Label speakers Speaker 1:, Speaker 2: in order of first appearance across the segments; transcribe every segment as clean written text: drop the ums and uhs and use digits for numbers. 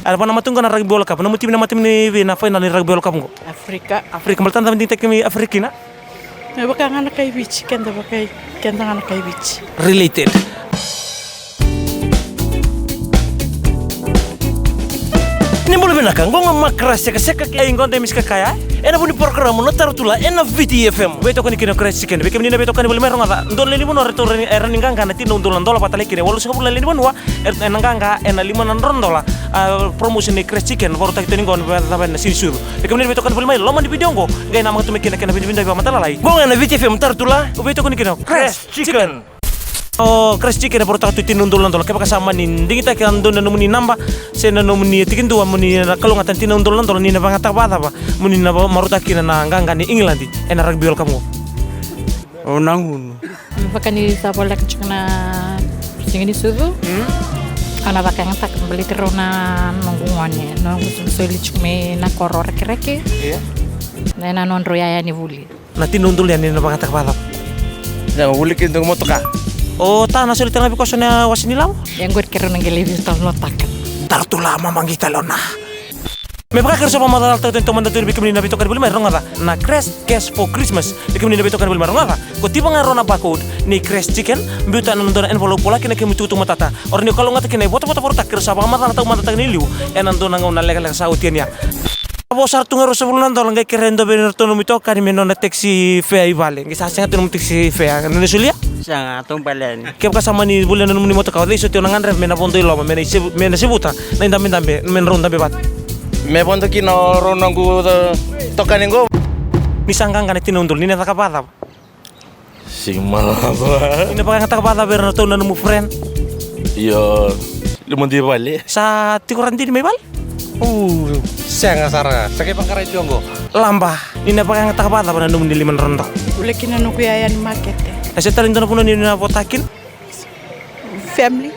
Speaker 1: Ada pa nama tunggu na rugby World Cup. Nama tim ni na final ni rugby World Cup ngo. Afrika maltan tam tintek mi Afrika na.
Speaker 2: Me baka ngana kay beach kenda ngana kay beach.
Speaker 1: Related. Ni bolu benaka ngonga makras ya kaseka ay ngonde miska kaya. Ena buni program no tarutula ena VTFM. Beto kan kino crash chicken. Bekem ni beto kan bolu meronga da. Ndon leli mono retur erani nganga na tino ndolan dola patale kine. Walu sakabul leli monwa ena nganga ena limonan rondola. Promotion ni crash chicken baru tak tini ngon na sinsur. Bekem ni beto kan bolu mai loma di video ngo. Gay nama tu mekina kena video ba matala lai. Ngonga na VTFM tarutula. Beto kan kino crash chicken. Oh, crash chicken baru tak tutin nundulan dola. Kaya kasama ni kita kan doon na numuni namba. Sena numuni tikin dua muni kalungatan tin nundulan dola ni na bangatak bata ba. Muni na marutakin na nganga ni England. Ena rugby World Cup mo.
Speaker 3: Oh nangun.
Speaker 2: Baka ni sa bola kachana singin suvu. Ana baka ngata beli terona nongguane. Nong suli chume na koror kereke.
Speaker 1: Iya.
Speaker 2: Na non roya ni vuli.
Speaker 1: Na tin nundul yan ni na bangatak bata.
Speaker 3: Yang ulikin tung motoka.
Speaker 1: Oh, na sulit na biko na wasinilaw.
Speaker 2: Yang gue kira nang gelebi tol lotakan.
Speaker 1: Tartula mamangita lona. Me baka kerso pamadal tayo tento mandato bikim ni nabito kan bulma ronga na crash cash for Christmas bikim ni nabito kan bulma ronga ko tiba nga rona bakod ni crash chicken mbuta na ndona envelope pola kina kemi tutu matata or ni kalunga kina boto porta kerso pamadal tayo mandato ni liu enan dona nga lega sa utian ya. Abo sartu nga rosa bulan dolang kay kerendo benerto no mito kan meno na taxi fare ibale ngisa sa tinu taxi fare no sulia
Speaker 3: Sanga tong palen.
Speaker 1: Kaya kasama ni bulan no ni moto ka dai so tio nangan ref mena bondo ilo mena sibuta na indambe men ronda bebat.
Speaker 3: Me ponto kino ronongu tokaningo.
Speaker 1: Misangkan kan tinundul ni na takabata.
Speaker 3: Sigmal.
Speaker 1: Ini pa takabata benerto na no friend.
Speaker 3: Yo, limon di balik.
Speaker 1: Sa tikuran din may bal?
Speaker 3: Sanga sara. Sakay pangkaray tiongo.
Speaker 1: Lamba. Ini pa takabata pa na no ni liman rondo.
Speaker 2: Ule kinanu kuyayan market.
Speaker 1: Kasi talin doon na puno ni na potakin.
Speaker 2: Family.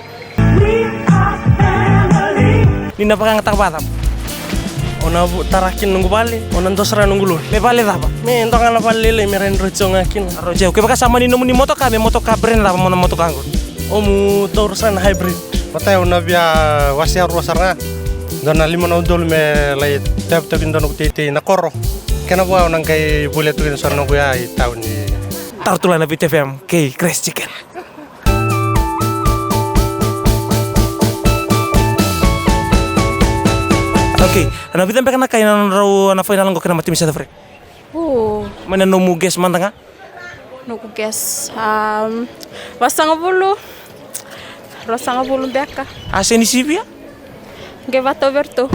Speaker 1: Ni na pa takabata.
Speaker 3: Ona tarakin nunggu balik. Ona dosra nunggu lu.
Speaker 1: May bali ba?
Speaker 3: Me entong ala balik le meren rojo ngakin.
Speaker 1: Rojo. Kaya kasama ni no ni moto ka brand la mo na moto ka ngod.
Speaker 3: Omu torsan hybrid.
Speaker 4: Patay una bia wasia rosarna. Dona limon udol me lay tap dono titi na koro. Kena buat nang kay bulet tuin sarno kuya tahun ni.
Speaker 1: Tartula na VTFM kay crash chicken. Okay, na bitan pa na kay na raw na final ngo kana matim sa Afrika. Mana no muges man tanga?
Speaker 5: Nuku guess. Wasanga bulu beka.
Speaker 1: Ase ni Sibia?
Speaker 5: Gevato Berto.